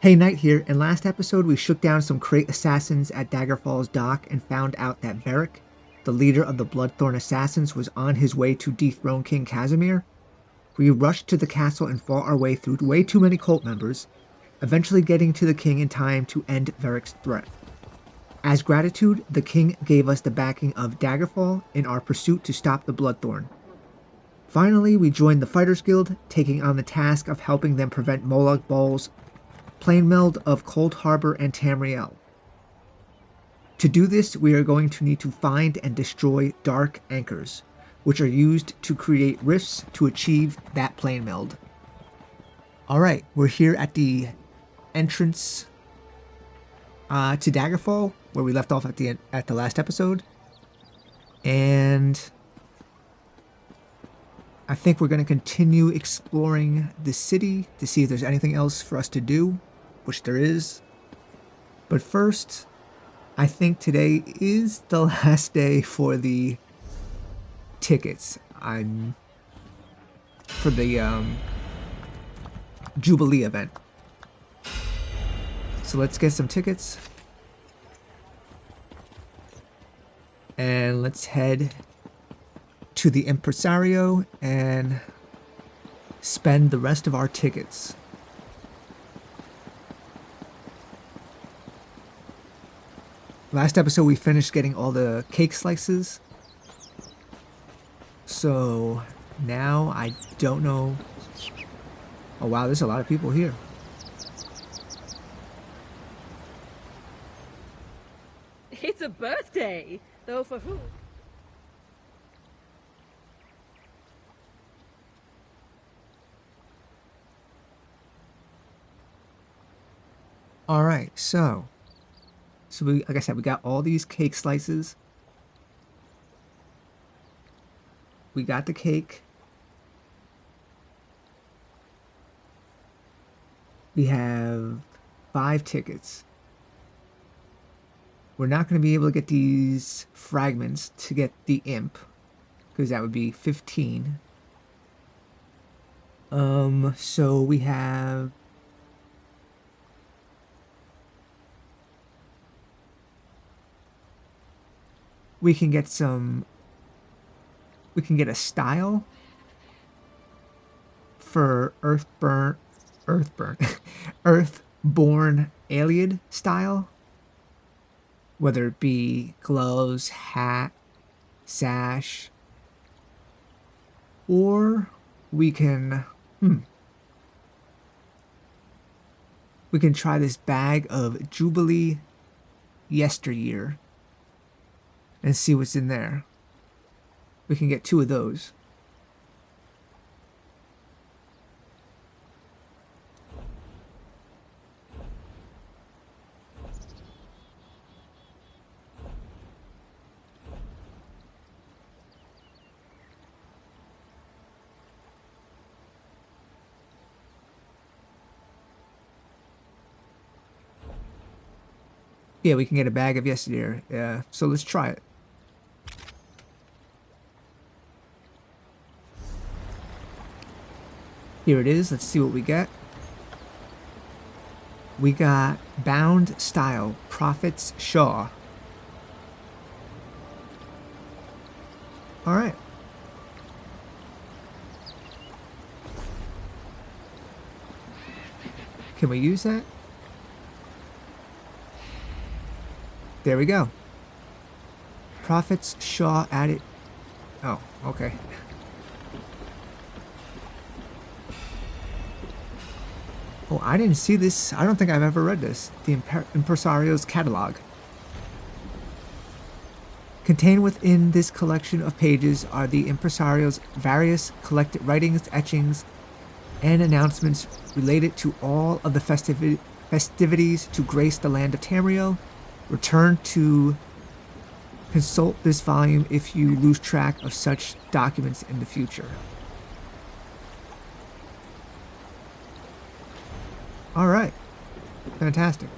Hey, Nite here. In last episode, we shook down some crate assassins at Daggerfall's dock and found out that Varric, the leader of the Bloodthorn assassins, was on his way to dethrone King Casimir. We rushed to the castle and fought our way through way too many cult members, eventually getting to the king in time to end Varric's threat. As gratitude, the king gave us the backing of Daggerfall in our pursuit to stop the Bloodthorn. Finally, we joined the Fighters Guild, taking on the task of helping them prevent Molag Bal's plane meld of Cold Harbor and Tamriel. To do this, we are going to need to find and destroy dark anchors, which are used to create rifts to achieve that plane meld. Alright, we're here at the entrance to Daggerfall, where we left off at the last episode. And I think we're going to continue exploring the city to see if there's anything else for us to do, which there is. But first, I think today is the last day for the tickets. For the Jubilee event. So let's get some tickets. And let's head to the Impresario and spend the rest of our tickets. Last episode we finished getting all the cake slices. So now I don't know. Oh wow, there's a lot of people here. It's a birthday, though for who? All right, so we, like I said, we got all these cake slices. We got the cake. We have 5 tickets. We're not going to be able to get these fragments to get the imp, because that would be 15. So we have we can get a style for Earthborn Alien style, whether it be gloves, hat, sash, or we can try this bag of Jubilee yesteryear and see what's in there. We can get 2 of those. Yeah, we can get a bag of yesteryear. Yeah, so let's try it. Here it is. Let's see what we get. We got Bound Style, Prophets Shaw. Alright. Can we use that? There we go. Prophets Shaw added. Oh, okay. Oh, I didn't see this. I don't think I've ever read this. The Impresario's Catalog. Contained within this collection of pages are the Impresario's various collected writings, etchings, and announcements related to all of the festivities to grace the land of Tamriel. Return to consult this volume if you lose track of such documents in the future. All right, fantastic.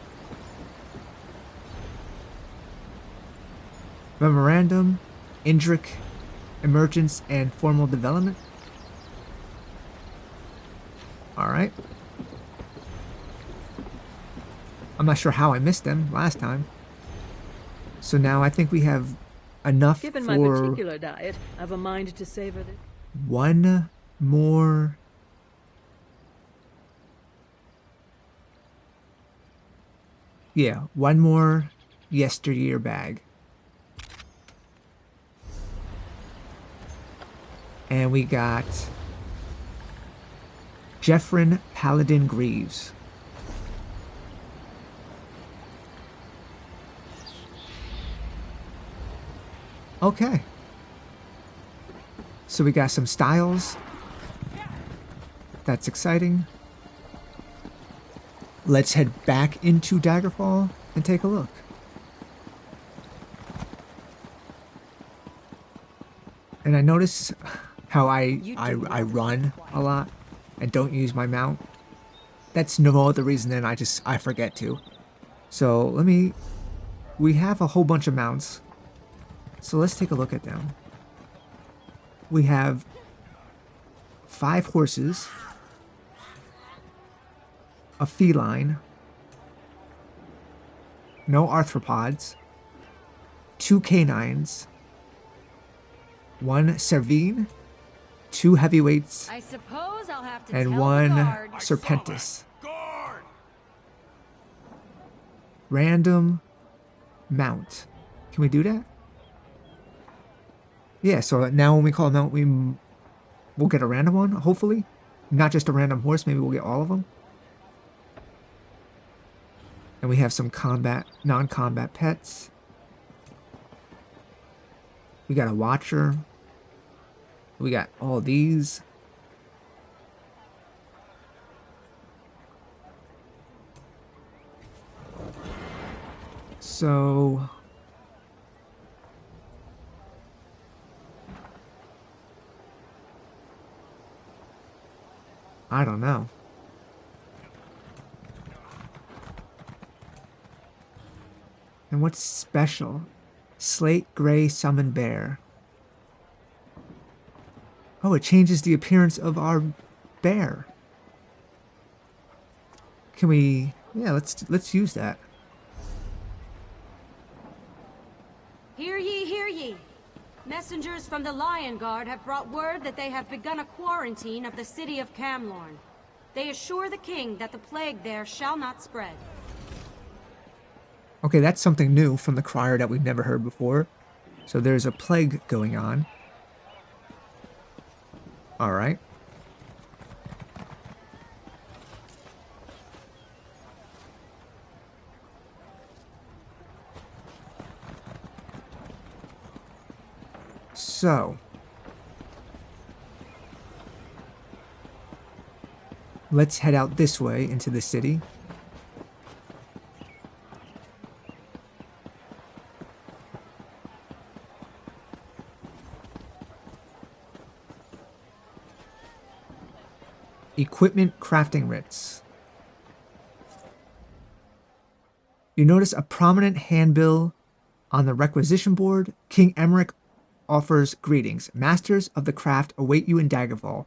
Memorandum, Indric, Emergence, and Formal Development. All right. I'm not sure how I missed them last time. So now I think we have enough Given for my particular diet, I've a mind to savor this. one more. Yeah, one more yesteryear bag. And we got Jeffrin Paladin Greaves. Okay. So we got some styles. That's exciting. Let's head back into Daggerfall and take a look. And I notice how I run a lot and don't use my mount. That's no other reason than I forget to. So we have a whole bunch of mounts. So let's take a look at them. We have 5 horses, a feline, no arthropods, 2 canines, 1 cervine, 2 heavyweights, I suppose I'll have to and tell 1 the guard. serpentis. Random mount. Can we do that? Yeah, so now when we call a mount, we'll get a random one, hopefully. Not just a random horse, maybe we'll get all of them. And we have some non-combat pets. We got a watcher. We got all these. So I don't know. And what's special? Slate Gray Summon Bear. Oh, it changes the appearance of our bear. Can we... Yeah, let's use that. Hear ye, hear ye. Messengers from the Lion Guard have brought word that they have begun a quarantine of the city of Camlorn. They assure the king that the plague there shall not spread. Okay, that's something new from the crier that we've never heard before. So there's a plague going on. Alright. So let's head out this way into the city. Equipment crafting writs. You notice a prominent handbill on the requisition board. King Emmerich offers greetings. Masters of the craft await you in Daggerfall.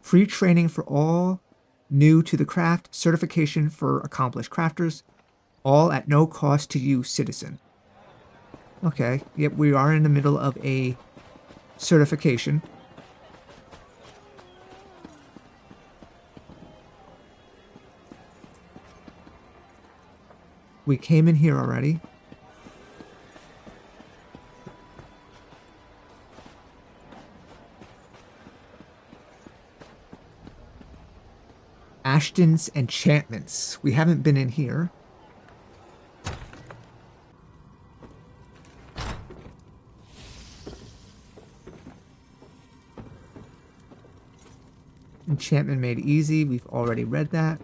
Free training for all new to the craft. Certification for accomplished crafters. All at no cost to you, citizen. Okay, yep, we are in the middle of a certification. We came in here already. Ashton's enchantments. We haven't been in here. Enchantment made easy. We've already read that.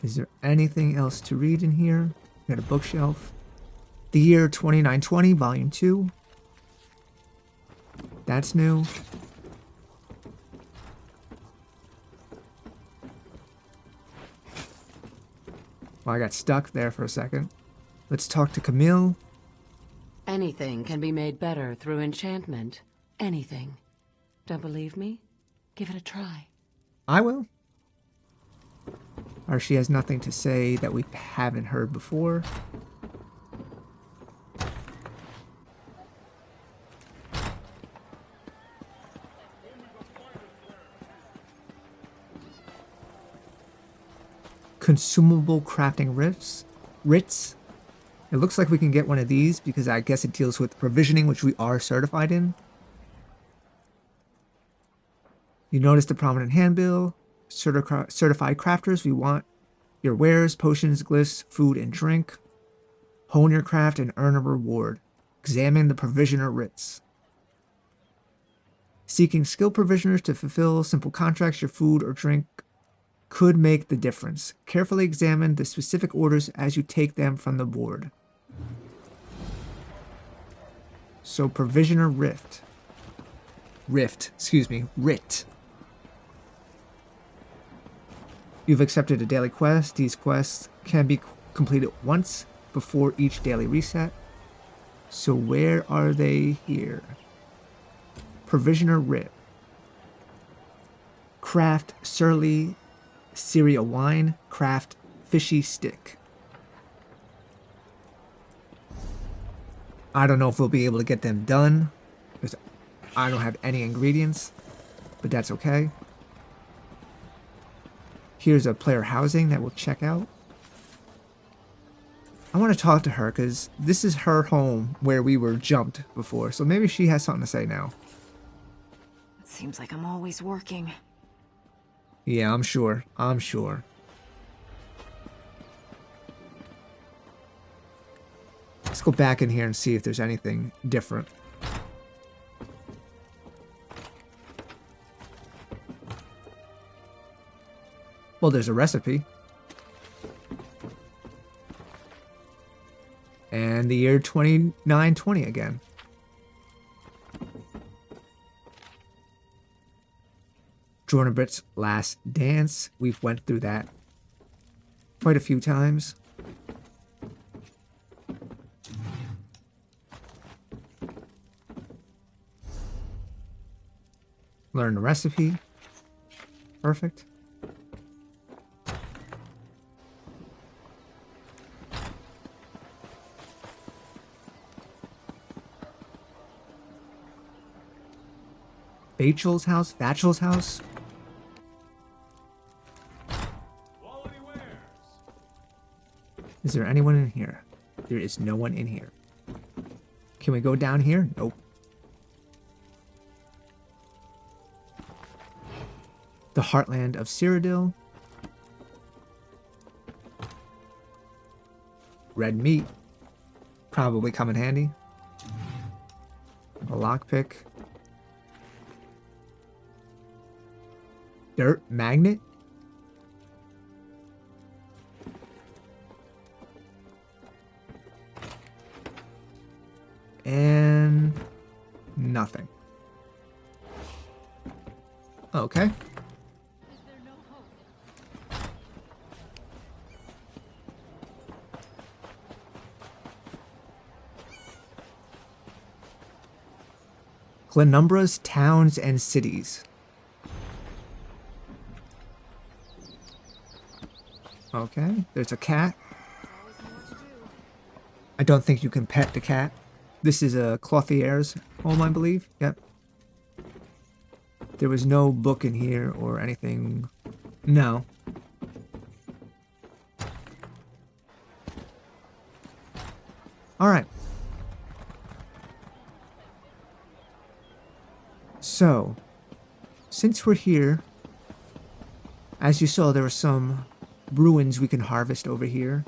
Is there anything else to read in here? We got a bookshelf. The Year 2920, Volume 2. That's new. Well, I got stuck there for a second. Let's talk to Camille. Anything can be made better through enchantment. Anything. Don't believe me? Give it a try. I will. Or she has nothing to say that we haven't heard before. Consumable crafting writs. It looks like we can get one of these because I guess it deals with provisioning, which we are certified in. You notice the prominent handbill. Certified crafters, we want your wares, potions, glyphs, food, and drink. Hone your craft and earn a reward. Examine the provisioner writs. Seeking skilled provisioners to fulfill simple contracts, your food or drink could make the difference. Carefully examine the specific orders as you take them from the board. So provisioner writ. You've accepted a daily quest. These quests can be completed once before each daily reset. So where are they here? Provisioner writ. Craft surly Syria wine. Craft fishy stick. I don't know if we'll be able to get them done because I don't have any ingredients, but that's okay. Here's a player housing that we'll check out. I want to talk to her because this is her home where we were jumped before, so maybe she has something to say now. It seems like I'm always working. Yeah, I'm sure. I'm sure. Let's go back in here and see if there's anything different. Well, there's a recipe. And the year 2920 again. Jornabrit's Last Dance. We've went through that quite a few times. Learn the recipe. Perfect. Vachel's house? Vachel's house? Is there anyone in here? There is no one in here. Can we go down here? Nope. The Heartland of Cyrodiil. Red meat. Probably come in handy. A lockpick. Dirt magnet. And nothing. Okay. Glenumbra's towns and cities. Okay, there's a cat. I don't think you can pet the cat. This is a Clothier's home, I believe. Yep. There was no book in here or anything. No. Alright. So, since we're here, as you saw, there were some ruins we can harvest over here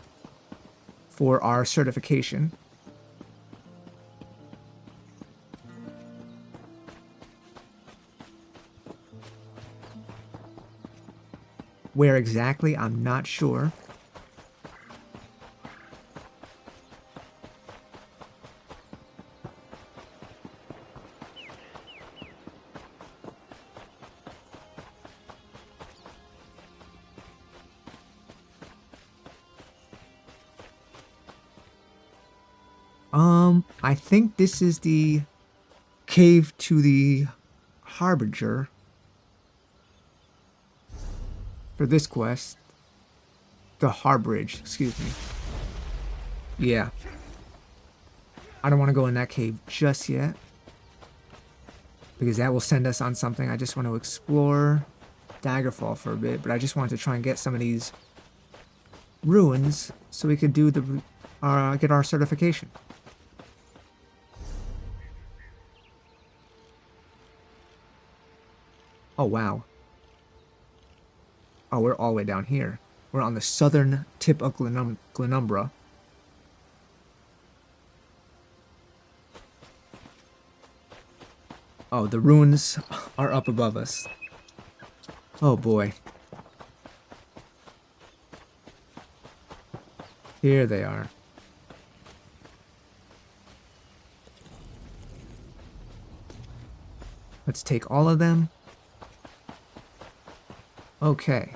for our certification. Where exactly, I'm not sure. I think this is the cave to the Harbinger. for this quest. The Harbridge, excuse me. Yeah. I don't want to go in that cave just yet, because that will send us on something. I just want to explore Daggerfall for a bit, but I just wanted to try and get some of these ruins so we could do the get our certification. Oh wow. Oh, we're all the way down here. We're on the southern tip of Glenumbra. Oh, the ruins are up above us. Oh boy. Here they are. Let's take all of them. Okay.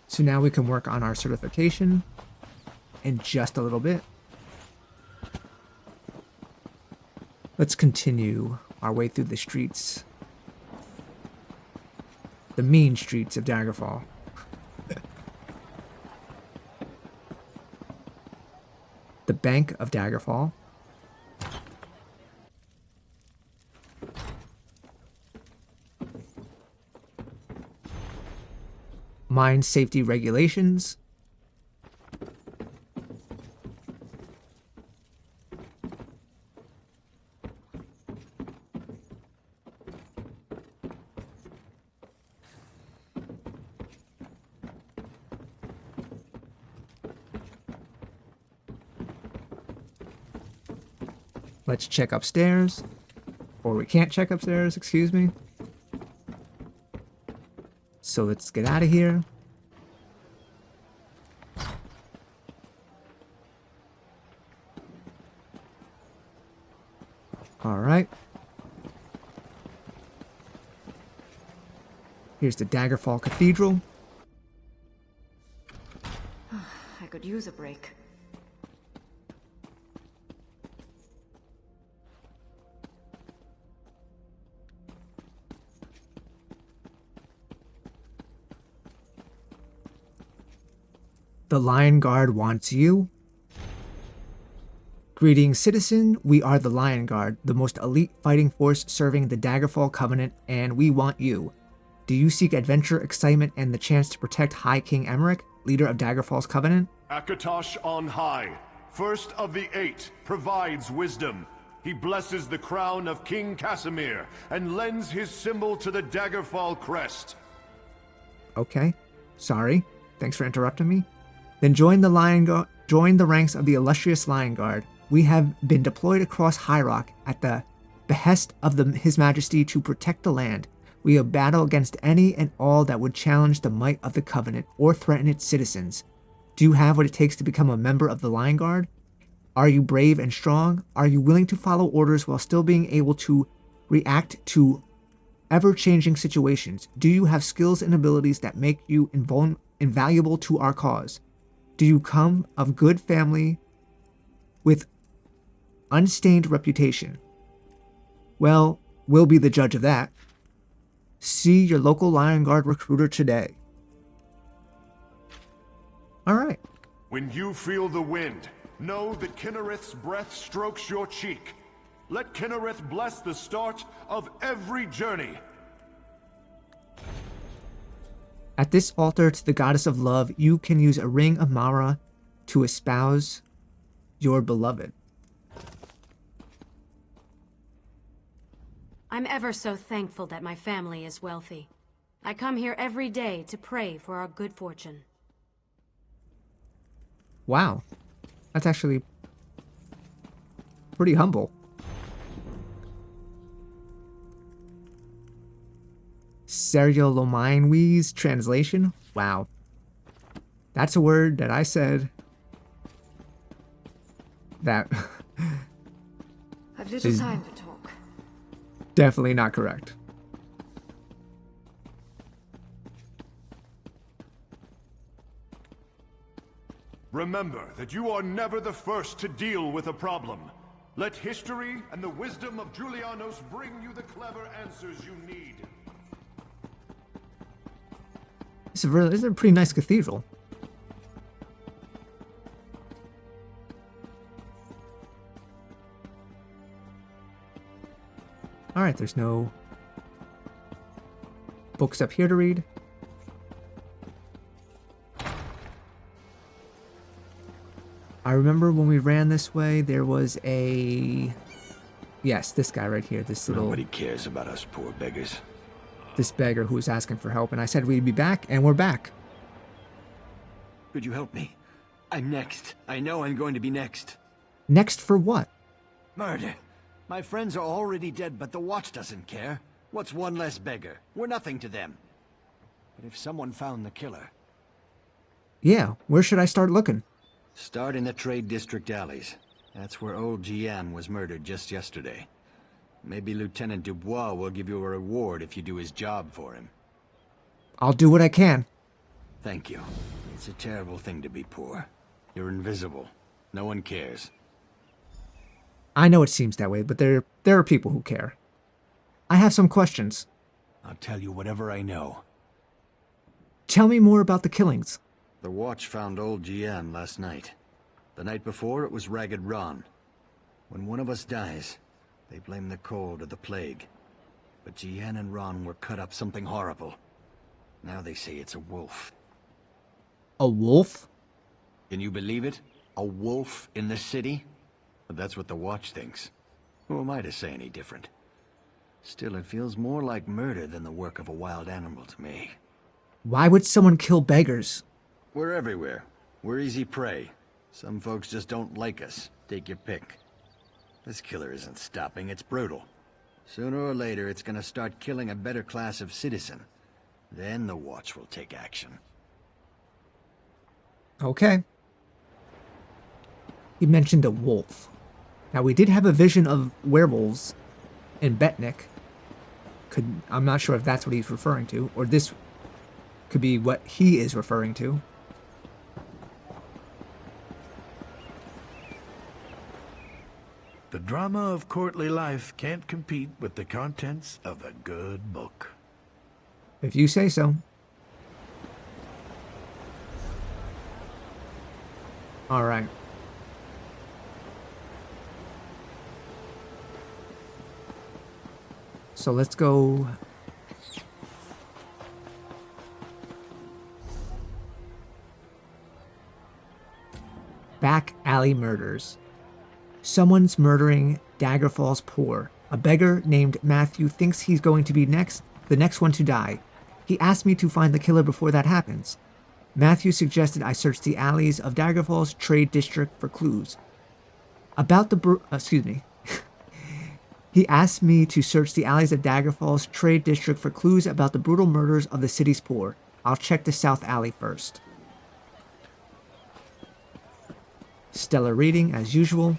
So now we can work on our certification in just a little bit. Let's continue our way through the streets. The mean streets of Daggerfall. The Bank of Daggerfall. Mine safety regulations. Let's check upstairs. Or we can't check upstairs, excuse me. So let's get out of here. All right. Here's the Daggerfall Cathedral. I could use a break. The Lion Guard wants you. Greetings, citizen. We are the Lion Guard, the most elite fighting force serving the Daggerfall Covenant, and we want you. Do you seek adventure, excitement, and the chance to protect High King Emmerich, leader of Daggerfall's Covenant? Akatosh on high, first of the 8, provides wisdom. He blesses the crown of King Casimir and lends his symbol to the Daggerfall crest. Okay. Sorry. Thanks for interrupting me. Then join the ranks of the illustrious Lion Guard. We have been deployed across High Rock at the behest of His Majesty to protect the land. We will battle against any and all that would challenge the might of the Covenant or threaten its citizens. Do you have what it takes to become a member of the Lion Guard? Are you brave and strong? Are you willing to follow orders while still being able to react to ever-changing situations? Do you have skills and abilities that make you invaluable to our cause? Do you come of good family with unstained reputation? Well, we'll be the judge of that. See your local Lion Guard recruiter today. All right. When you feel the wind, know that Kinnereth's breath strokes your cheek. Let Kinnereth bless the start of every journey. At this altar to the goddess of love, you can use a ring of Mara to espouse your beloved. I'm ever so thankful that my family is wealthy. I come here every day to pray for our good fortune. Wow. That's actually pretty humble. Seriolominewee's translation? Wow. That's a word that I said that I've little time to talk. Definitely not correct. Remember that you are never the first to deal with a problem. Let history and the wisdom of Julianos bring you the clever answers you need. This is a pretty nice cathedral. Alright, there's no books up here to read. I remember when we ran this way, there was a... Yes, this guy right here, this little... Nobody cares about us poor beggars. This beggar who was asking for help, and I said we'd be back, and we're back. Could you help me? I'm next. I know I'm going to be next. Next for what? Murder. My friends are already dead, but the Watch doesn't care. What's one less beggar? We're nothing to them. But if someone found the killer... Yeah, where should I start looking? Start in the Trade District alleys. That's where old GM was murdered just yesterday. Maybe Lieutenant Dubois will give you a reward if you do his job for him. I'll do what I can. Thank you. It's a terrible thing to be poor. You're invisible. No one cares. I know it seems that way, but there are people who care. I have some questions. I'll tell you whatever I know. Tell me more about the killings. The Watch found old GM last night. The night before, it was Ragged Ron. When one of us dies, they blame the cold or the plague. But Jian and Ron were cut up something horrible. Now they say it's a wolf. A wolf? Can you believe it? A wolf in the city? But that's what the Watch thinks. Who am I to say any different? Still, it feels more like murder than the work of a wild animal to me. Why would someone kill beggars? We're everywhere. We're easy prey. Some folks just don't like us. Take your pick. This killer isn't stopping, it's brutal. Sooner or later, it's gonna start killing a better class of citizen. Then the Watch will take action. Okay. He mentioned a wolf. Now, we did have a vision of werewolves in Betnik. I'm not sure if that's what he's referring to, or this could be what he is referring to. The drama of courtly life can't compete with the contents of a good book. If you say so. All right. So let's go. Back alley murders. Someone's murdering Daggerfall's poor. A beggar named Matthew thinks he's going to be the next one to die. He asked me to find the killer before that happens. Matthew suggested I search the alleys of Daggerfall's Trade District for clues. About the He asked me to search the alleys of Daggerfall's Trade District for clues about the brutal murders of the city's poor. I'll check the South Alley first. Stellar reading, as usual.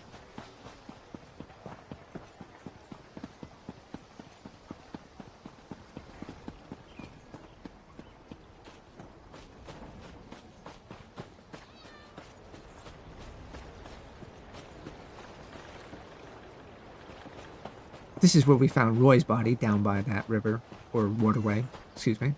This is where we found Roy's body, down by that river, or waterway, excuse me.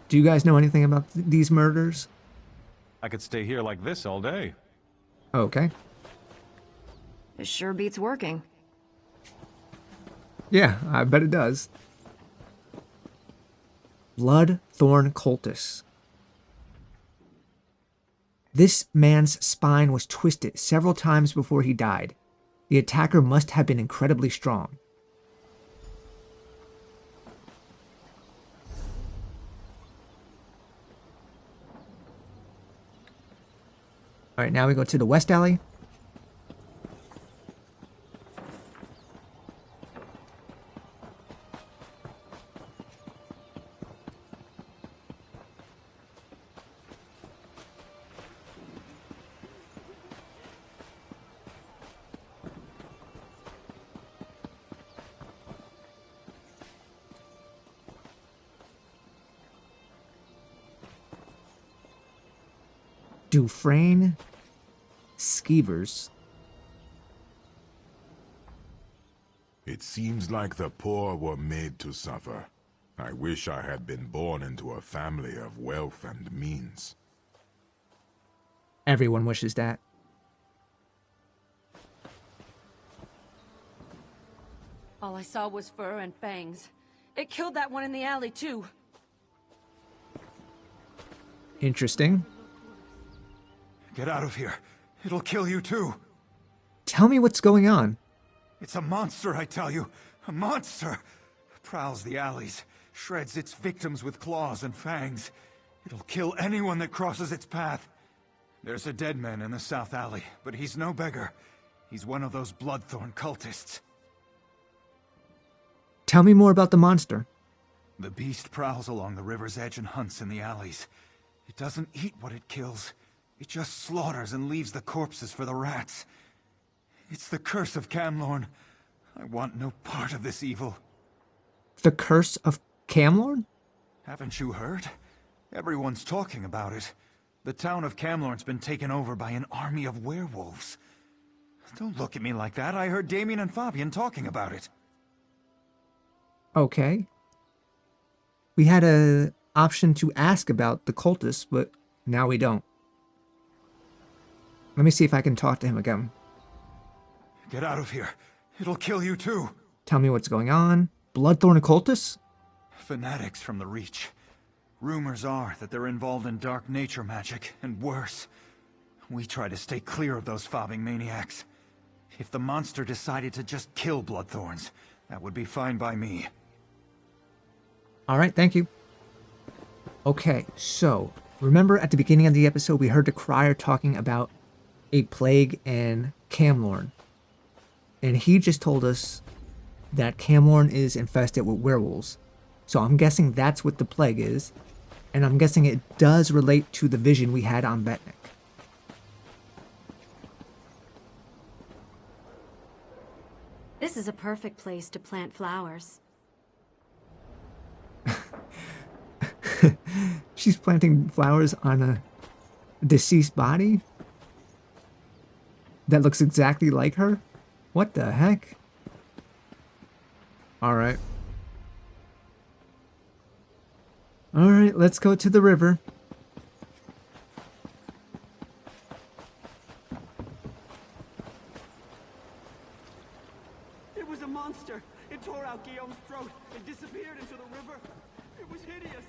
Do you guys know anything about these murders? I could stay here like this all day. Okay. It sure beats working. Yeah, I bet it does. Bloodthorn Cultus. This man's spine was twisted several times before he died. The attacker must have been incredibly strong. Alright, now we go to the West Alley. Dufresne Skeevers. It seems like the poor were made to suffer. I wish I had been born into a family of wealth and means. Everyone wishes that. All I saw was fur and fangs. It killed that one in the alley, too. Interesting. Get out of here. It'll kill you too. Tell me what's going on. It's a monster, I tell you. A monster. Prowls the alleys, shreds its victims with claws and fangs. It'll kill anyone that crosses its path. There's a dead man in the south alley, but he's no beggar. He's one of those Bloodthorn cultists. Tell me more about the monster. The beast prowls along the river's edge and hunts in the alleys. It doesn't eat what it kills. It just slaughters and leaves the corpses for the rats. It's the curse of Camlorn. I want no part of this evil. The curse of Camlorn? Haven't you heard? Everyone's talking about it. The town of Camlorn's been taken over by an army of werewolves. Don't look at me like that. I heard Damien and Fabian talking about it. Okay. We had an option to ask about the cultists, but now we don't. Let me see if I can talk to him again. Get out of here. It'll kill you too. Tell me what's going on. Bloodthorn occultists? Fanatics from the Reach. Rumors are that they're involved in dark nature magic, and worse. We try to stay clear of those fobbing maniacs. If the monster decided to just kill Bloodthorns, that would be fine by me. Alright, thank you. Okay, so, remember at the beginning of the episode we heard the crier talking about a plague and Camlorn. And he just told us that Camlorn is infested with werewolves. So I'm guessing that's what the plague is. And I'm guessing it does relate to the vision we had on Betnik. This is a perfect place to plant flowers. She's planting flowers on a deceased body? That looks exactly like her? What the heck? Alright. Alright, let's go to the river. It was a monster. It tore out Guillaume's throat and disappeared into the river. It was hideous.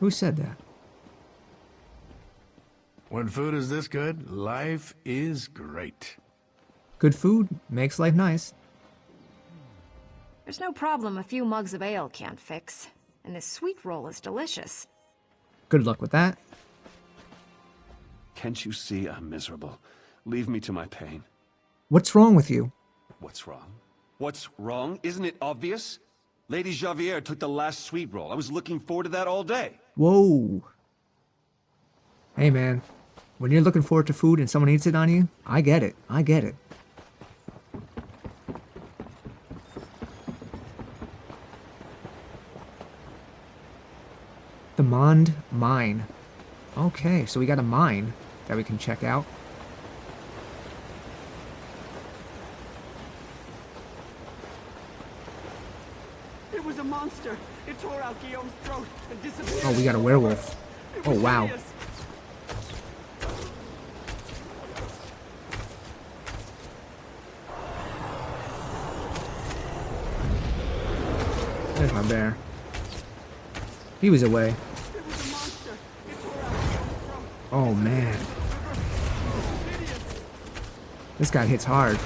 Who said that? When food is this good, life is great. Good food makes life nice. There's no problem a few mugs of ale can't fix. And this sweet roll is delicious. Good luck with that. Can't you see I'm miserable? Leave me to my pain. What's wrong with you? What's wrong? What's wrong? Isn't it obvious? Lady Javier took the last sweet roll. I was looking forward to that all day. Whoa. Hey man, when you're looking forward to food and someone eats it on you, I get it. I get it. The Mond Mine. Okay, so we got a mine that we can check out. It was a monster. It tore out Guillaume's throat and disappeared. Oh, we got a werewolf. Oh, wow. Hideous. There's my bear. He was away. It was a monster. It tore out Guillaume's throat. Oh, man. This guy hits hard.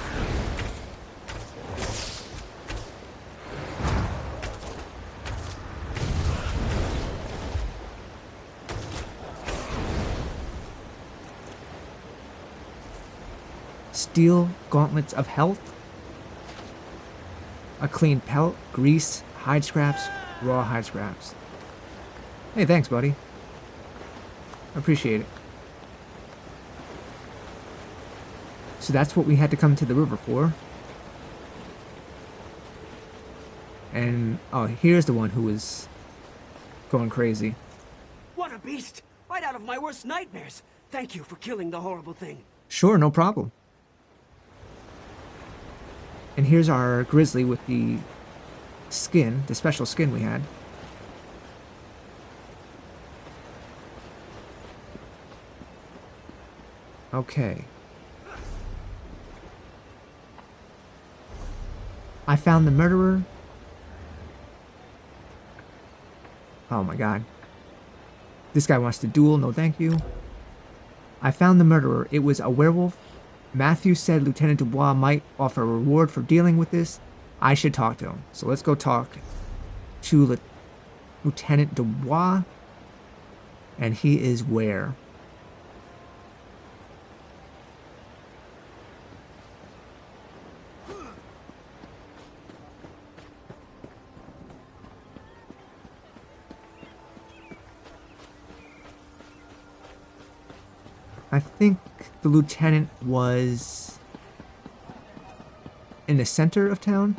Steel gauntlets of health. A clean pelt, grease, hide scraps, raw hide scraps. Hey, thanks, buddy. Appreciate it. So that's what we had to come to the river for. And, oh, here's the one who was going crazy. beast! Right out of my worst nightmares! Thank you for killing the horrible thing. Sure, no problem. And here's our grizzly with the skin, the special skin we had. Okay. I found the murderer. Oh my god. This guy wants to duel, no thank you. I found the murderer. It was a werewolf. Matthew said Lieutenant Dubois might offer a reward for dealing with this. I should talk to him. So let's go talk to Lieutenant Dubois. And he is where? I think the lieutenant was in the center of town,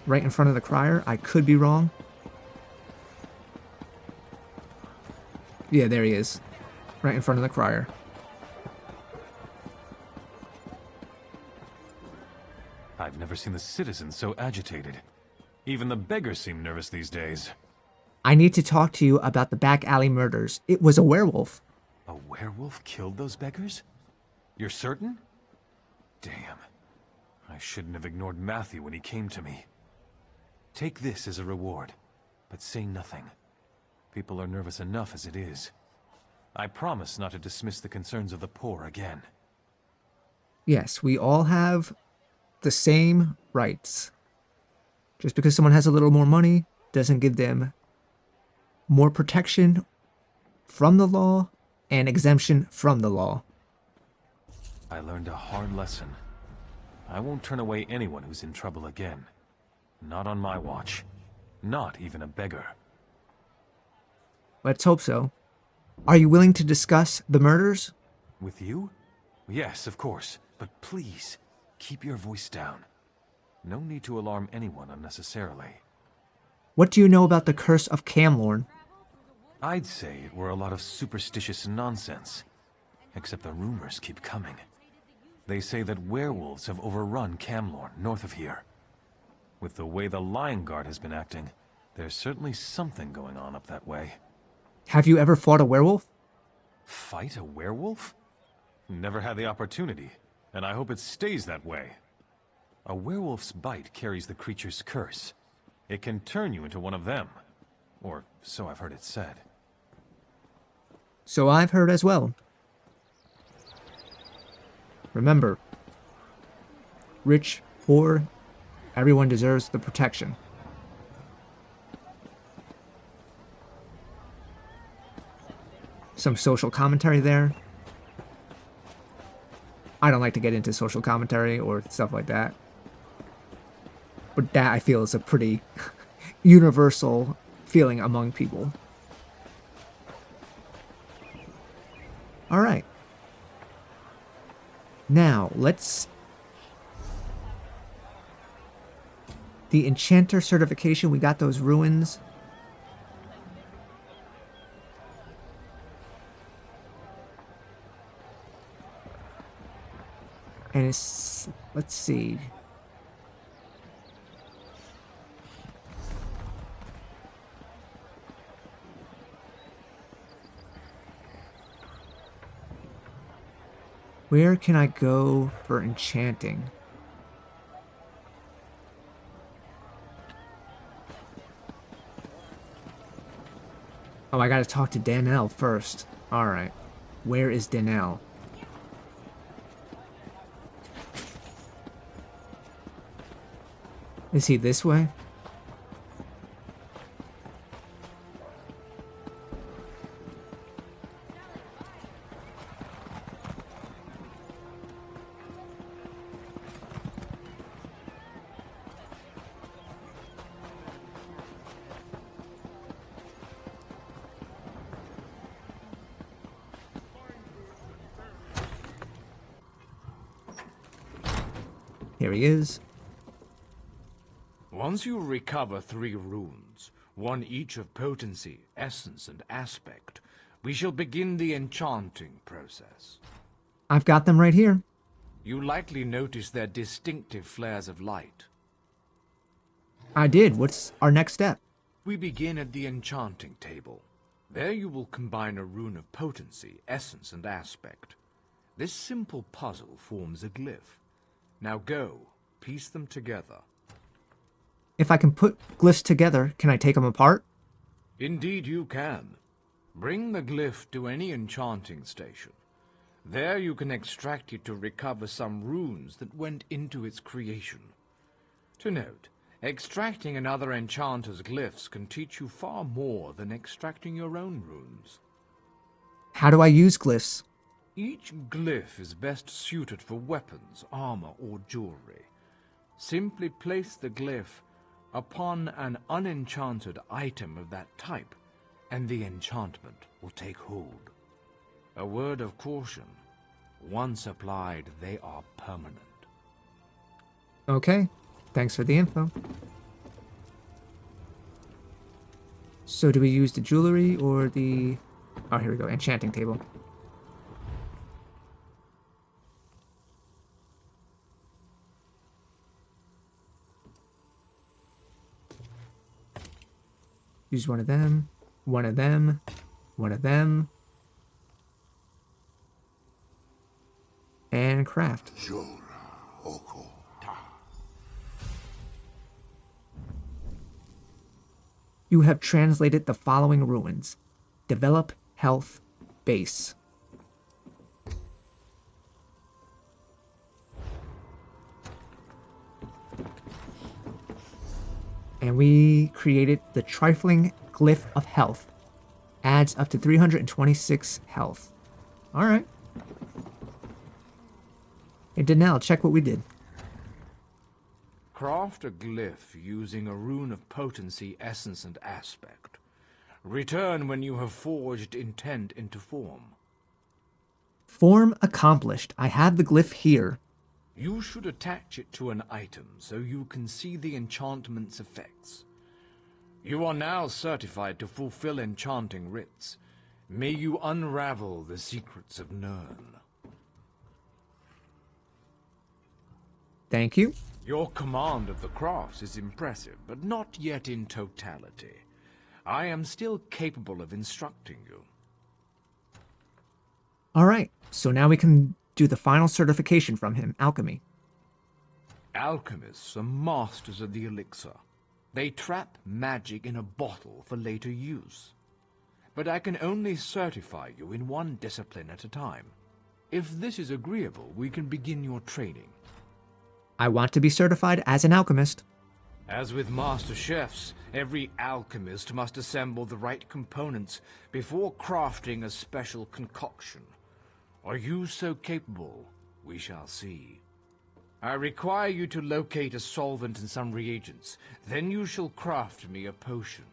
right in front of the crier. I could be wrong. Yeah, there he is, right in front of the crier. I've never seen the citizens so agitated. Even the beggars seem nervous these days. I need to talk to you about the back alley murders. It was a werewolf. A werewolf killed those beggars? You're certain? Damn. I shouldn't have ignored Matthew when he came to me. Take this as a reward, but say nothing. People are nervous enough as it is. I promise not to dismiss the concerns of the poor again. Yes, we all have the same rights. Just because someone has a little more money doesn't give them more protection from the law and exemption from the law. I learned a hard lesson. I won't turn away anyone who's in trouble again. Not on my watch. Not even a beggar. Let's hope so. Are you willing to discuss the murders? With you? Yes, of course. But please, keep your voice down. No need to alarm anyone unnecessarily. What do you know about the curse of Camlorn? I'd say it were a lot of superstitious nonsense. Except the rumors keep coming. They say that werewolves have overrun Camlorn, north of here. With the way the Lion Guard has been acting, there's certainly something going on up that way. Have you ever fought a werewolf? Fight a werewolf? Never had the opportunity, and I hope it stays that way. A werewolf's bite carries the creature's curse. It can turn you into one of them. Or so I've heard it said. So I've heard as well. Remember, rich, poor, everyone deserves the protection. Some social commentary there. I don't like to get into social commentary or stuff like that. But that, I feel, is a pretty universal feeling among people. All right. Now, let's... The Enchanter certification, we got those ruins. And it's... Let's see. Where can I go for enchanting? Oh, I gotta talk to Danelle first. Alright. Where is Danelle? Is he this way? Here he is. Once you recover 3 runes, one each of potency, essence, and aspect, we shall begin the enchanting process. I've got them right here. You likely noticed their distinctive flares of light. I did. What's our next step? We begin at the enchanting table. There you will combine a rune of potency, essence, and aspect. This simple puzzle forms a glyph. Now go, piece them together. If I can put glyphs together, can I take them apart? Indeed you can. Bring the glyph to any enchanting station. There you can extract it to recover some runes that went into its creation. To note, extracting another enchanter's glyphs can teach you far more than extracting your own runes. How do I use glyphs? Each glyph is best suited for weapons, armor, or jewelry. Simply place the glyph upon an unenchanted item of that type, and the enchantment will take hold. A word of caution. Once applied, they are permanent. Okay. Thanks for the info. So do we use the jewelry or the... Oh, here we go. Enchanting table. Use one of them, one of them, one of them. And craft. You have translated the following ruins. Develop, health, base. And we created the trifling glyph of health. Adds up to 326 health. Alright. Hey, Danelle, check what we did. Craft a glyph using a rune of potency, essence, and aspect. Return when you have forged intent into form. Form accomplished. I have the glyph here. You should attach it to an item so you can see the enchantment's effects. You are now certified to fulfill enchanting rites. May you unravel the secrets of Nirn. Thank you. Your command of the crafts is impressive, but not yet in totality. I am still capable of instructing you. Alright, so now we can do the final certification from him, alchemy. Alchemists are masters of the elixir. They trap magic in a bottle for later use. But I can only certify you in one discipline at a time. If this is agreeable, we can begin your training. I want to be certified as an alchemist. As with master chefs, every alchemist must assemble the right components before crafting a special concoction. Are you so capable? We shall see. I require you to locate a solvent and some reagents. Then you shall craft me a potion.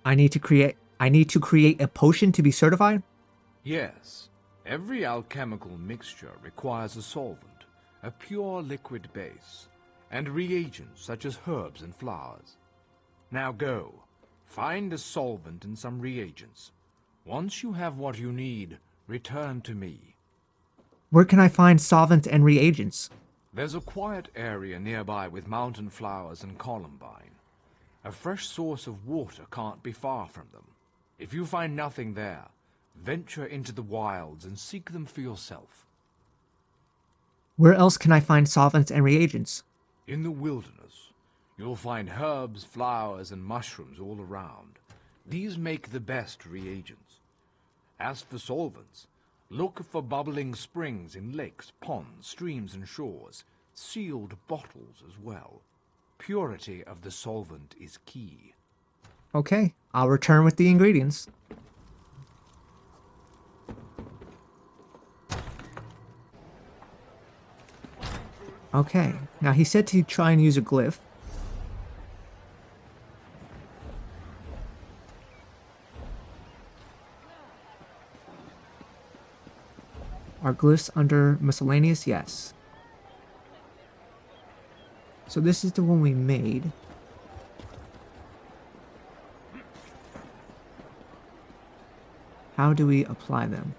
I need to create a potion to be certified? Yes. Every alchemical mixture requires a solvent, a pure liquid base, and reagents such as herbs and flowers. Now go. Find a solvent and some reagents. Once you have what you need, return to me. Where can I find solvent and reagents? There's a quiet area nearby with mountain flowers and columbine. A fresh source of water can't be far from them. If you find nothing there, venture into the wilds and seek them for yourself. Where else can I find solvents and reagents? In the wilderness, you'll find herbs, flowers, and mushrooms all around. These make the best reagents. As for solvents, look for bubbling springs in lakes, ponds, streams, and shores. Sealed bottles as well. Purity of the solvent is key. Okay, I'll return with the ingredients. Okay, now he said to try and use a glyph. Are glyphs under miscellaneous? Yes. So this is the one we made. How do we apply them?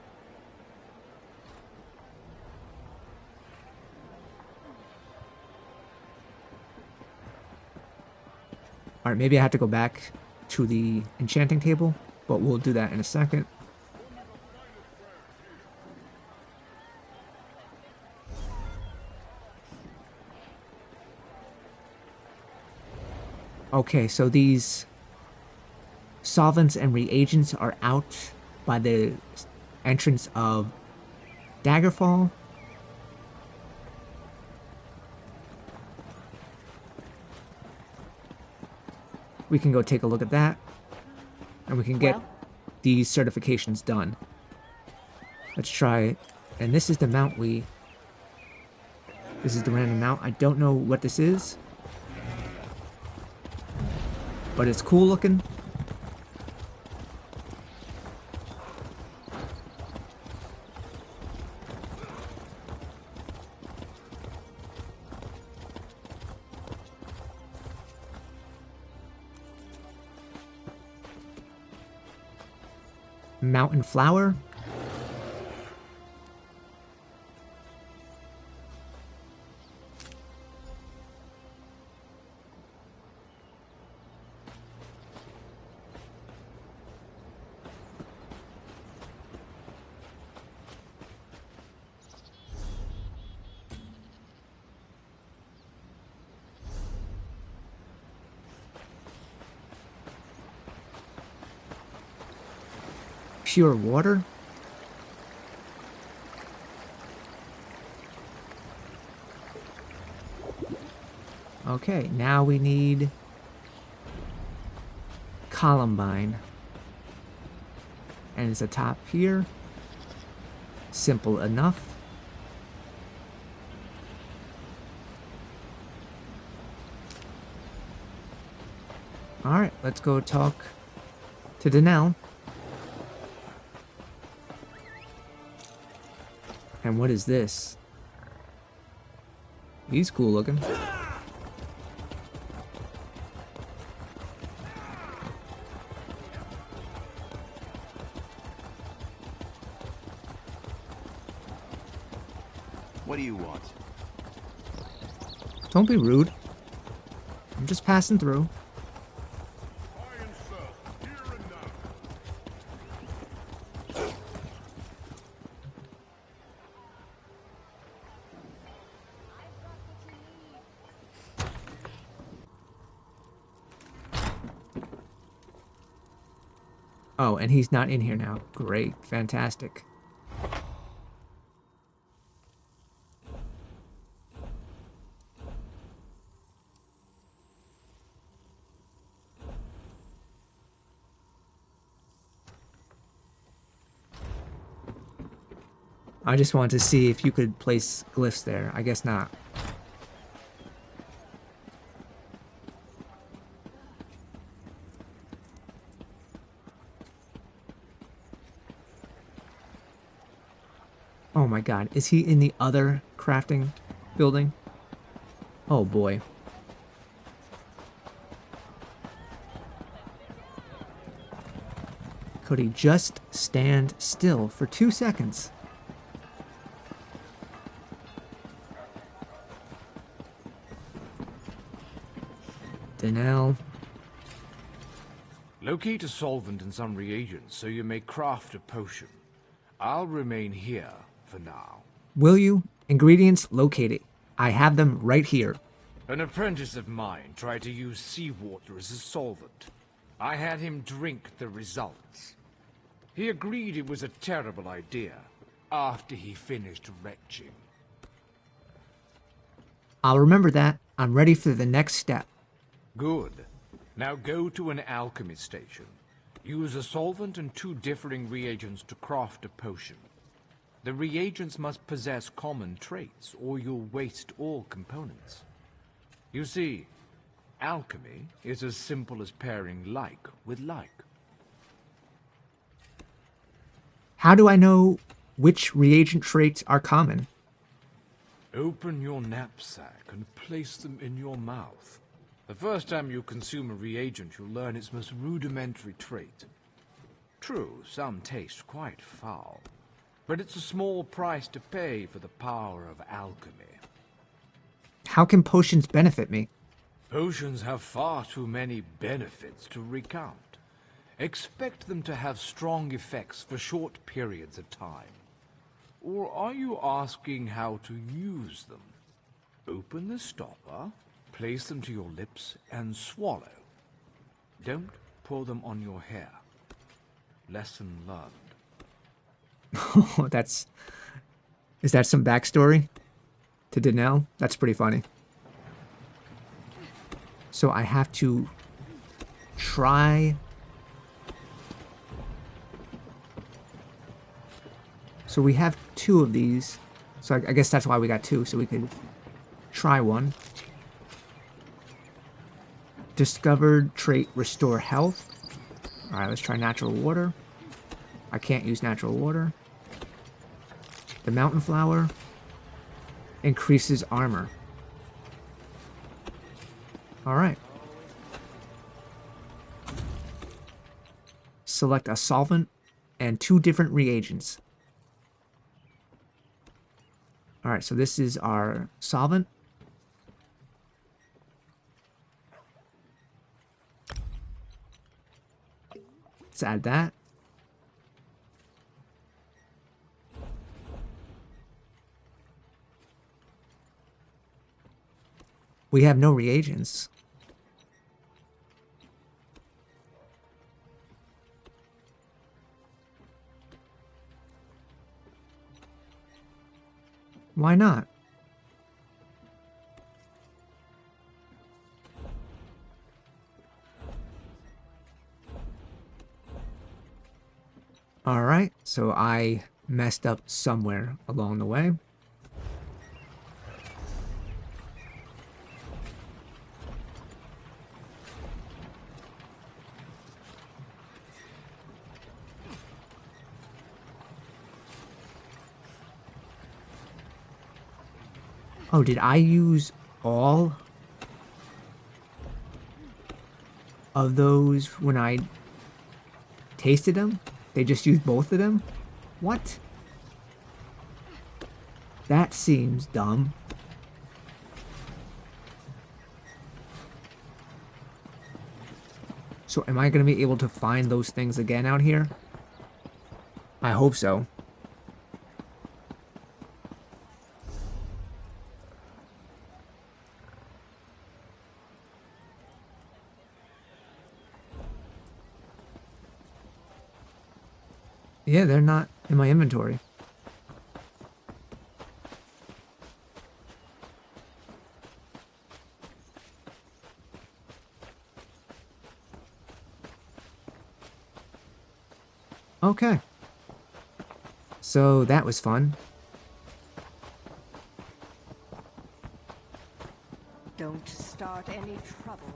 Alright, maybe I have to go back to the enchanting table, but we'll do that in a second. Okay, so these solvents and reagents are out by the entrance of Daggerfall. We can go take a look at that, and we can get these certifications done. Let's try, and this is the mount this is the random mount. I don't know what this is, but it's cool looking. Mountain flower. Pure water. Okay, now we need Columbine. And it's a top here. Simple enough. Alright, let's go talk to Danelle. And what is this? He's cool looking. What do you want? Don't be rude. I'm just passing through. Oh, and he's not in here now. Great. Fantastic. I just wanted to see if you could place glyphs there. I guess not. Oh my god, is he in the other crafting building? Oh boy. Could he just stand still for 2 seconds? Danelle. Locate a solvent and some reagents so you may craft a potion. I'll remain here for now. Will you? Ingredients located. I have them right here. An apprentice of mine tried to use seawater as a solvent. I had him drink the results. He agreed it was a terrible idea after he finished retching. I'll remember that. I'm ready for the next step. Good. Now go to an alchemy station. Use a solvent and 2 differing reagents to craft a potion. The reagents must possess common traits, or you'll waste all components. You see, alchemy is as simple as pairing like with like. How do I know which reagent traits are common? Open your knapsack and place them in your mouth. The first time you consume a reagent, you'll learn its most rudimentary trait. True, some taste quite foul, but it's a small price to pay for the power of alchemy. How can potions benefit me? Potions have far too many benefits to recount. Expect them to have strong effects for short periods of time. Or are you asking how to use them? Open the stopper, place them to your lips, and swallow. Don't pour them on your hair. Lesson learned. Oh, that's... Is that some backstory to Danelle? That's pretty funny. So I have to try... So we have 2 of these. So I guess that's why we got 2, so we could try one. Discovered trait, restore health. Alright, let's try natural water. I can't use natural water. The mountain flower increases armor. Alright. Select a solvent and 2 different reagents. Alright, so this is our solvent. Let's add that. We have no reagents. Why not? Alright, so I messed up somewhere along the way. Oh, did I use all of those when I tasted them? They just used both of them? What? That seems dumb. So am I going to be able to find those things again out here? I hope so. Yeah, they're not in my inventory. Okay. So that was fun. Don't start any trouble.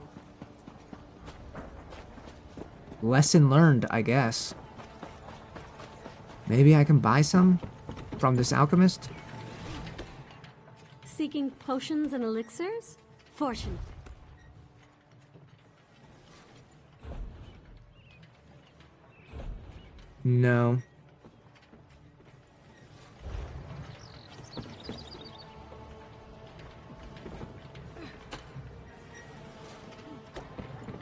Lesson learned, I guess. Maybe I can buy some from this alchemist? Seeking potions and elixirs? Fortune. No.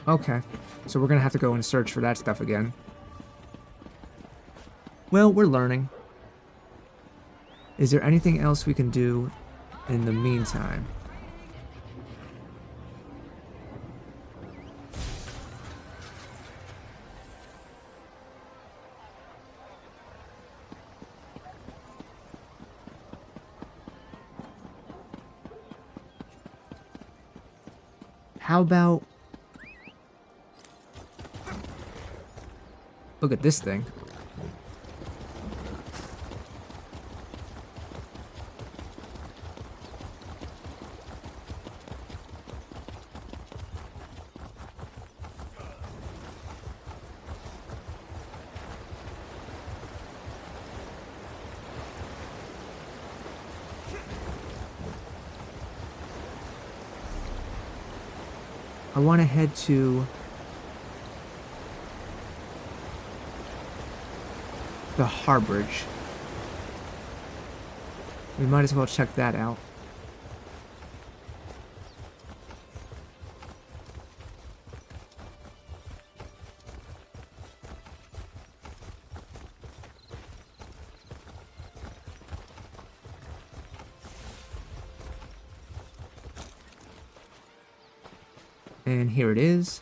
Okay. So we're gonna have to go and search for that stuff again. Well, we're learning. Is there anything else we can do in the meantime? How about... Look at this thing. I want to head to The Harborage. We might as well check that out. And here it is.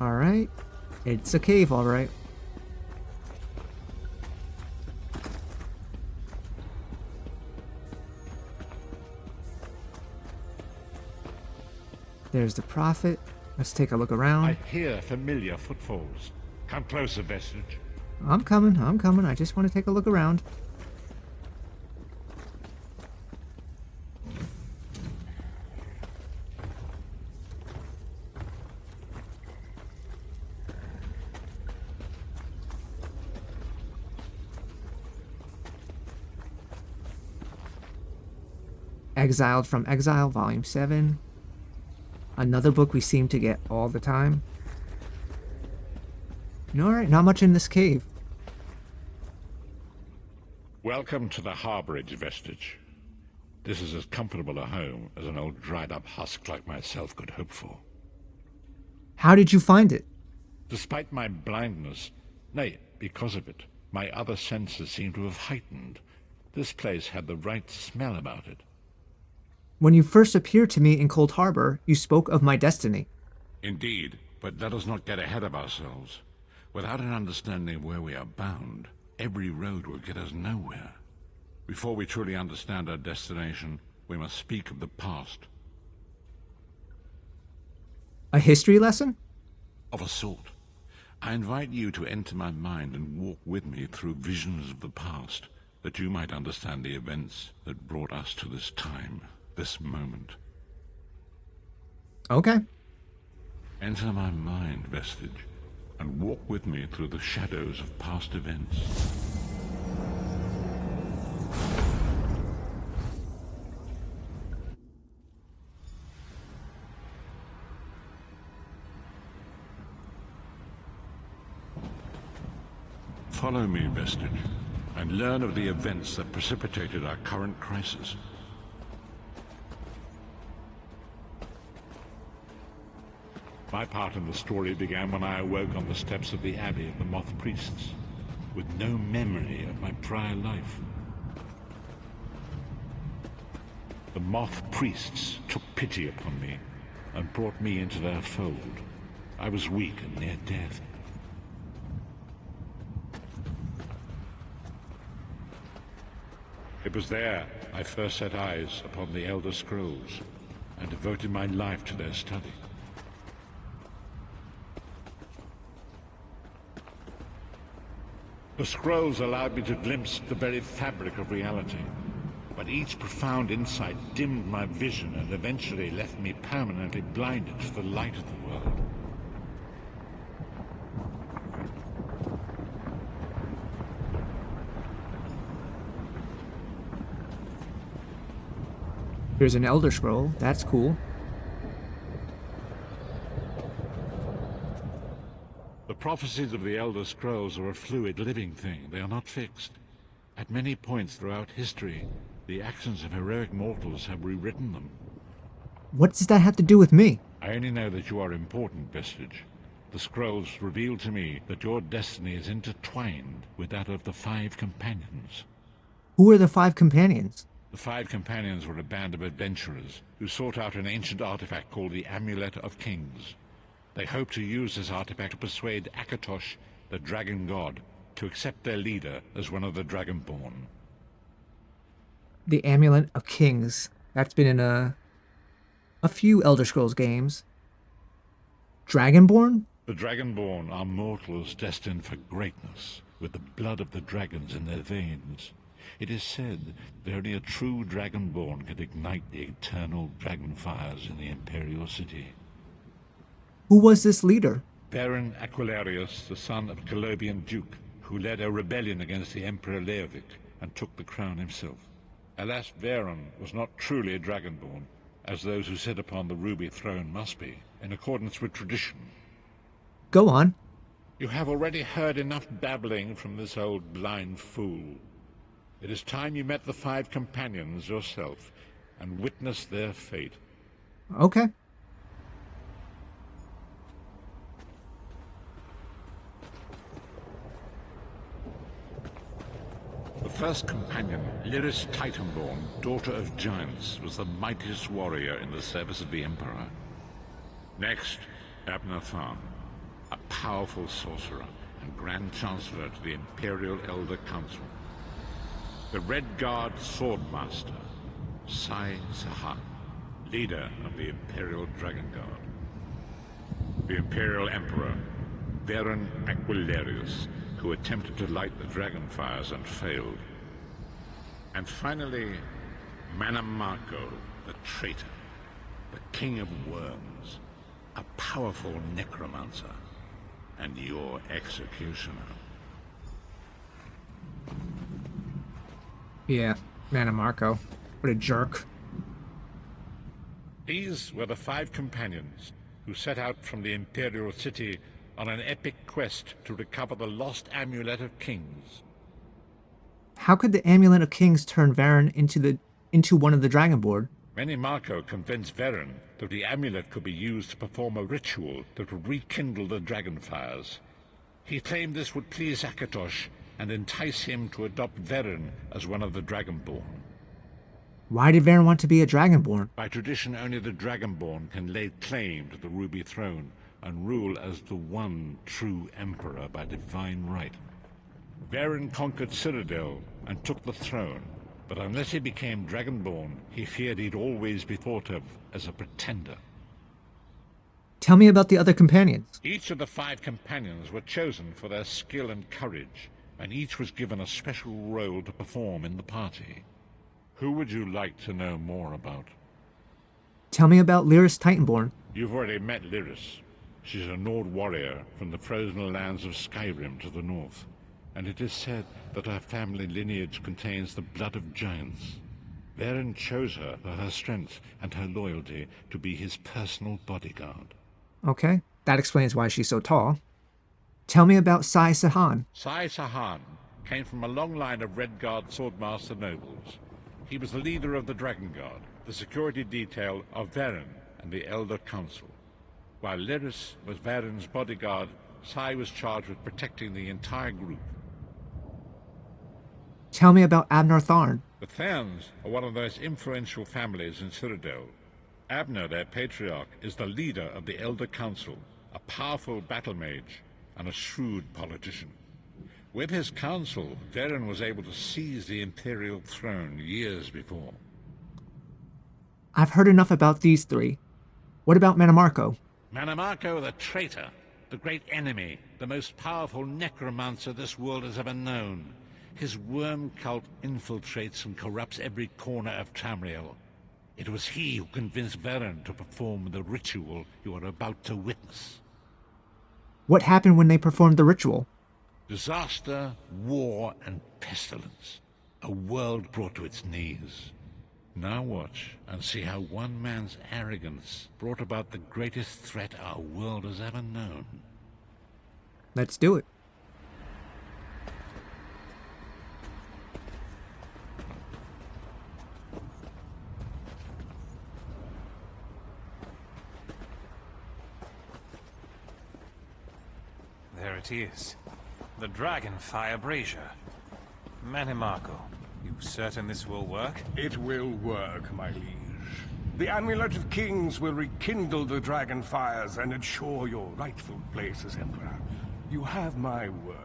Alright. It's a cave, alright. There's the prophet. Let's take a look around. I hear familiar footfalls. Come closer, Vestige. I'm coming. I just want to take a look around. Exiled from Exile, Volume 7. Another book we seem to get all the time. Alright, not much in this cave. Welcome to the Harborage, Vestige. This is as comfortable a home as an old dried-up husk like myself could hope for. How did you find it? Despite my blindness, nay, because of it, my other senses seem to have heightened. This place had the right smell about it. When you first appeared to me in Cold Harbor, you spoke of my destiny. Indeed, but let us not get ahead of ourselves. Without an understanding of where we are bound, every road will get us nowhere. Before we truly understand our destination, we must speak of the past. A history lesson? Of a sort. I invite you to enter my mind and walk with me through visions of the past, that you might understand the events that brought us to this time, this moment. Okay. Enter my mind, Vestige, and walk with me through the shadows of past events. Follow me, Vestige, and learn of the events that precipitated our current crisis. My part in the story began when I awoke on the steps of the Abbey of the Moth Priests, with no memory of my prior life. The Moth Priests took pity upon me and brought me into their fold. I was weak and near death. It was there I first set eyes upon the Elder Scrolls and devoted my life to their study. The scrolls allowed me to glimpse the very fabric of reality, but each profound insight dimmed my vision and eventually left me permanently blinded to the light of the world. Here's an Elder Scroll. That's cool. The prophecies of the Elder Scrolls are a fluid, living thing. They are not fixed. At many points throughout history, the actions of heroic mortals have rewritten them. What does that have to do with me? I only know that you are important, Vestige. The scrolls reveal to me that your destiny is intertwined with that of the Five Companions. Who are the Five Companions? The Five Companions were a band of adventurers who sought out an ancient artifact called the Amulet of Kings. They hoped to use this artifact to persuade Akatosh, the dragon god, to accept their leader as one of the Dragonborn. The Amulet of Kings. That's been in a few Elder Scrolls games. Dragonborn? The Dragonborn are mortals destined for greatness, with the blood of the dragons in their veins. It is said that only a true Dragonborn can ignite the eternal dragon fires in the Imperial City. Who was this leader? Baron Aquilarius, the son of Colobian Duke, who led a rebellion against the Emperor Leovic and took the crown himself. Alas, Varen was not truly a Dragonborn, as those who sit upon the ruby throne must be, in accordance with tradition. Go on. You have already heard enough babbling from this old blind fool. It is time you met the 5 companions yourself and witnessed their fate. Okay. The first companion, Lyris Titanborn, daughter of giants, was the mightiest warrior in the service of the Emperor. Next, Abner Tharn, a powerful sorcerer and Grand Chancellor to the Imperial Elder Council. The Red Guard Swordmaster, Sai Sahan, leader of the Imperial Dragon Guard. The Imperial Emperor, Baron Aquilarius, who attempted to light the dragon fires and failed. And finally, Manamarco, the traitor, the King of Worms, a powerful necromancer, and your executioner. Yeah, Manamarco. What a jerk. These were the 5 companions who set out from the Imperial City on an epic quest to recover the lost Amulet of Kings. How could the Amulet of Kings turn Varen into one of the Dragonborn? Manamarco convinced Varen that the amulet could be used to perform a ritual that would rekindle the dragon fires. He claimed this would please Akatosh and entice him to adopt Varen as one of the Dragonborn. Why did Varen want to be a Dragonborn? By tradition, only the Dragonborn can lay claim to the Ruby Throne and rule as the one true Emperor by divine right. Varen conquered Cyrodiil and took the throne, but unless he became Dragonborn, he feared he'd always be thought of as a pretender. Tell me about the other companions. Each of the 5 companions were chosen for their skill and courage, and each was given a special role to perform in the party. Who would you like to know more about? Tell me about Lyris Titanborn. You've already met Lyris. She's a Nord warrior from the frozen lands of Skyrim to the north, and it is said that her family lineage contains the blood of giants. Varen chose her for her strength and her loyalty to be his personal bodyguard. Okay, that explains why she's so tall. Tell me about Sai Sahan. Sai Sahan came from a long line of Red Guard Swordmaster nobles. He was the leader of the Dragon Guard, the security detail of Varen and the Elder Council. While Lyris was Varen's bodyguard, Sai was charged with protecting the entire group. Tell me about Abner Tharn. The Tharns are one of the most influential families in Cyrodiil. Abner, their patriarch, is the leader of the Elder Council, a powerful battle mage and a shrewd politician. With his council, Varen was able to seize the Imperial throne years before. I've heard enough about these 3. What about Manamarco? Manamarco the traitor, the great enemy, the most powerful necromancer this world has ever known. His worm cult infiltrates and corrupts every corner of Tamriel. It was he who convinced Varen to perform the ritual you are about to witness. What happened when they performed the ritual? Disaster, war, and pestilence. A world brought to its knees. Now watch and see how one man's arrogance brought about the greatest threat our world has ever known. Let's do it. There it is. The Dragonfire Brazier. Manamarco, you certain this will work? It will work, my liege. The Amulet of Kings will rekindle the dragon fires and ensure your rightful place as Emperor. You have my word.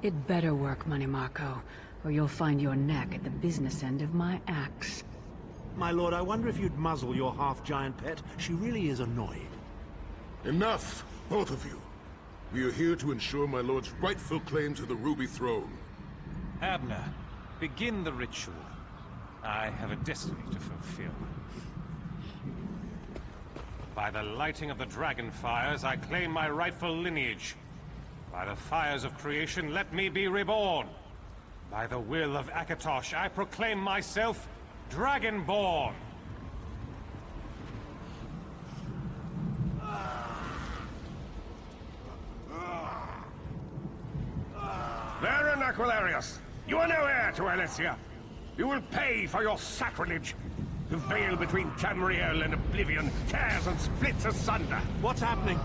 It better work, Manamarco, or you'll find your neck at the business end of my axe. My lord, I wonder if you'd muzzle your half-giant pet. She really is annoying. Enough, both of you. We are here to ensure my lord's rightful claim to the Ruby Throne. Abner, Begin the ritual. I have a destiny to fulfill. By the lighting of the dragon fires, I claim my rightful lineage. By the fires of creation, let me be reborn. By the will of Akatosh, I proclaim myself Dragonborn. Baron Aquilarius, you are no heir to Alessia. You will pay for your sacrilege. The veil between Tamriel and Oblivion tears and splits asunder. What's happening?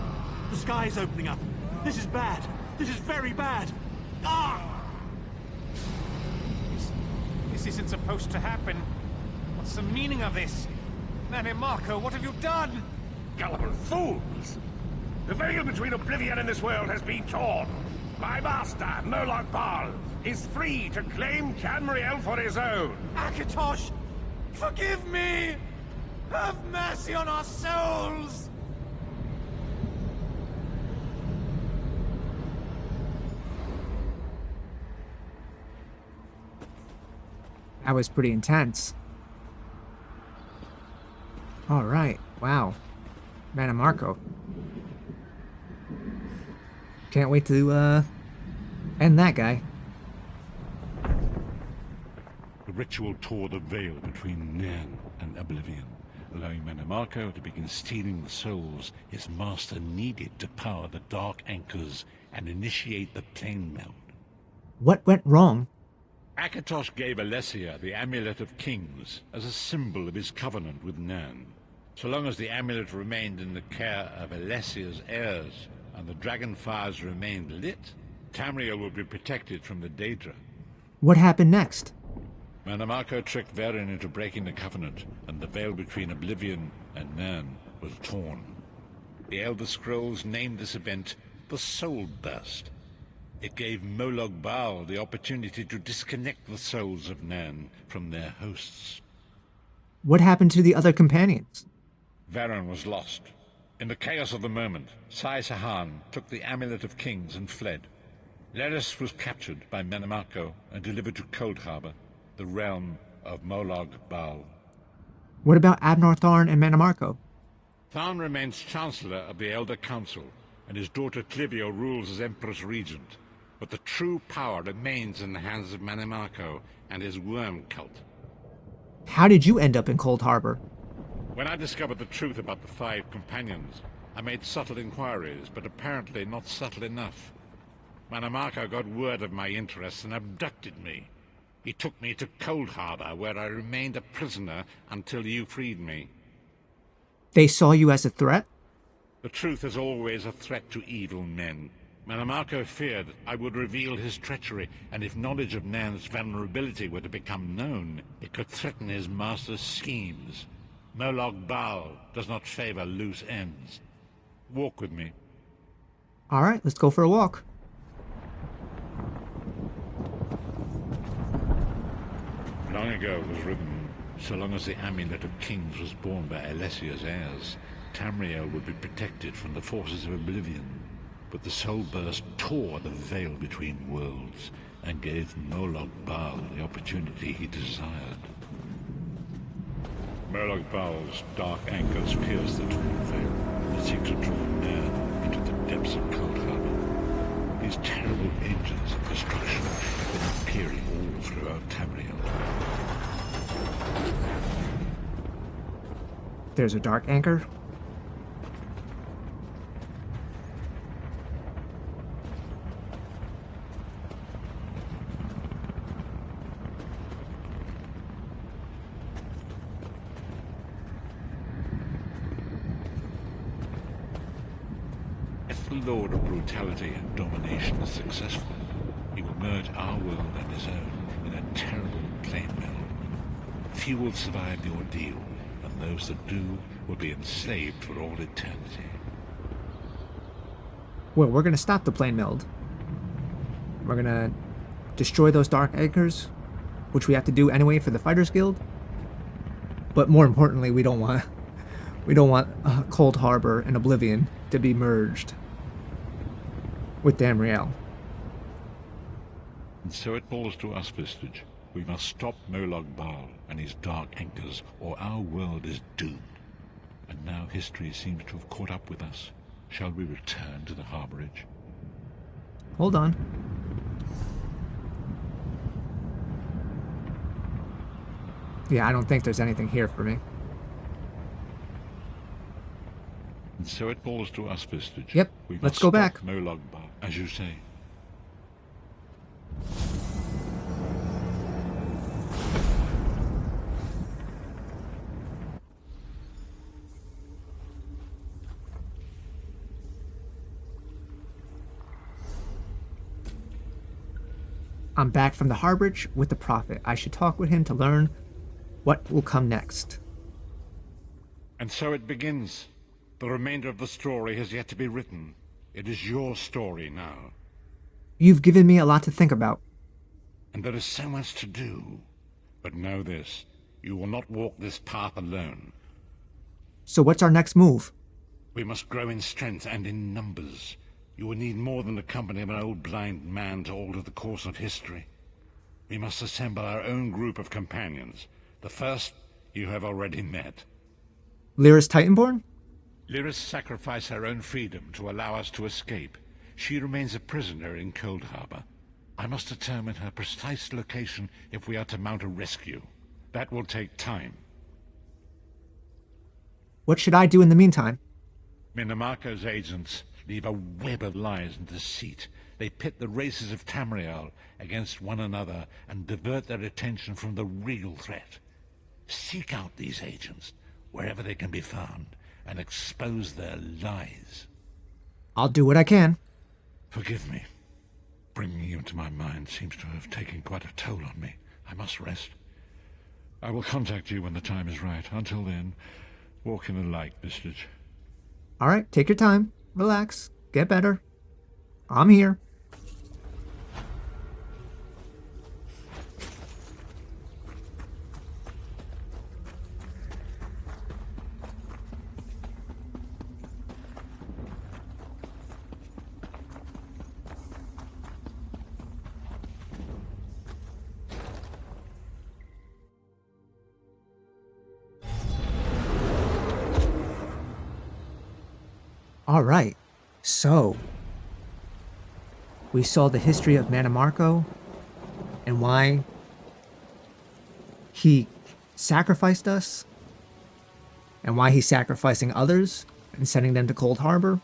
The sky's opening up. This is bad. This is very bad. Ah! This isn't supposed to happen. What's the meaning of this? Marco, what have you done? Gullible fools! The veil between Oblivion and this world has been torn. My master, Molag Bal, is free to claim Tamriel for his own. Akatosh! Forgive me! Have mercy on our souls! That was pretty intense. Alright, wow. Marco. Can't wait to, end that guy. The ritual tore the veil between Nan and Oblivion, allowing Marco to begin stealing the souls his master needed to power the Dark Anchors and initiate the plane meld. What went wrong? Akatosh gave Alessia the Amulet of Kings as a symbol of his covenant with Nan. So long as the amulet remained in the care of Alessia's heirs and the dragon fires remained lit, Tamriel would be protected from the Daedra. What happened next? Marco tricked Varen into breaking the covenant, and the veil between Oblivion and Nan was torn. The Elder Scrolls named this event the Soul Burst. It gave Molag Bal the opportunity to disconnect the souls of Nan from their hosts. What happened to the other companions? Varen was lost. In the chaos of the moment, Sai Sahan took the Amulet of Kings and fled. Leris was captured by Marco and delivered to Cold Harbor, the realm of Molag Bal. What about Abnor Tharn and Marco? Tharn remains Chancellor of the Elder Council, and his daughter Clivio rules as Empress Regent. But the true power remains in the hands of Marco and his worm cult. How did you end up in Cold Harbor? When I discovered the truth about the 5 companions, I made subtle inquiries, but apparently not subtle enough. Marco got word of my interests and abducted me. He took me to Cold Harbor, where I remained a prisoner until you freed me. They saw you as a threat? The truth is always a threat to evil men. Marco feared I would reveal his treachery, and if knowledge of Nan's vulnerability were to become known, it could threaten his master's schemes. Molag Bal does not favor loose ends. Walk with me. Alright, let's go for a walk. Long ago it was written, so long as the Amulet of Kings was borne by Alessia's heirs, Tamriel would be protected from the forces of Oblivion. But the Soul Burst tore the veil between worlds and gave Molag Bal the opportunity he desired. Molag Bal's dark anchors pierce the torn veil and seek to draw Nan into the depths of Cold Harbor. These terrible engines of destruction have been appearing all throughout Tamriel. There's a dark anchor. If the Lord of Brutality and Domination is successful, he will merge our world and his own in a terrible plane meld. Few will survive the ordeal, and those that do will be enslaved for all eternity. Well, we're gonna stop the plane meld. We're gonna destroy those dark anchors, which we have to do anyway for the Fighters Guild. But more importantly, we don't want Cold Harbor and Oblivion to be merged with Tamriel. And so it falls to us, Vistage. We must stop Molag Bal and his dark anchors, or our world is doomed. And now history seems to have caught up with us. Shall we return to the harborage? Hold on. Yeah, I don't think there's anything here for me. And so it falls to us, Vistage. Yep, We let's must go stop back. Molag Bal, as you say. I'm back from the harborage with the prophet. I should talk with him to learn what will come next. And so it begins. The remainder of the story has yet to be written. It is your story now. You've given me a lot to think about. And there is so much to do. But know this, you will not walk this path alone. So what's our next move? We must grow in strength and in numbers. You will need more than the company of an old blind man to alter the course of history. We must assemble our own group of companions. The first you have already met. Lyris Titanborn? Lyris sacrificed her own freedom to allow us to escape. She remains a prisoner in Cold Harbor. I must determine her precise location if we are to mount a rescue. That will take time. What should I do in the meantime? Minimarco's agents leave a web of lies and deceit. They pit the races of Tamriel against one another and divert their attention from the real threat. Seek out these agents, wherever they can be found, and expose their lies. I'll do what I can. Forgive me. Bringing you into my mind seems to have taken quite a toll on me. I must rest. I will contact you when the time is right. Until then, walk in the light, Vistage. All right, take your time. Relax. Get better. I'm here. All right, so we saw the history of Minimarco and why he sacrificed us and why he's sacrificing others and sending them to Cold Harbor.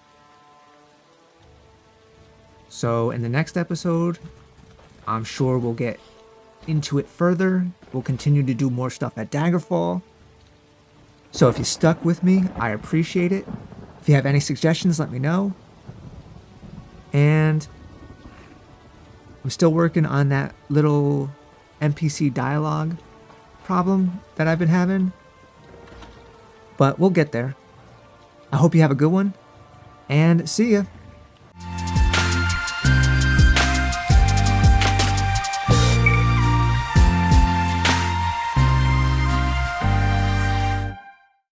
So in the next episode, I'm sure we'll get into it further. We'll continue to do more stuff at Daggerfall. So if you stuck with me, I appreciate it. If you have any suggestions, let me know. And I'm still working on that little NPC dialogue problem that I've been having. But we'll get there. I hope you have a good one. And see ya.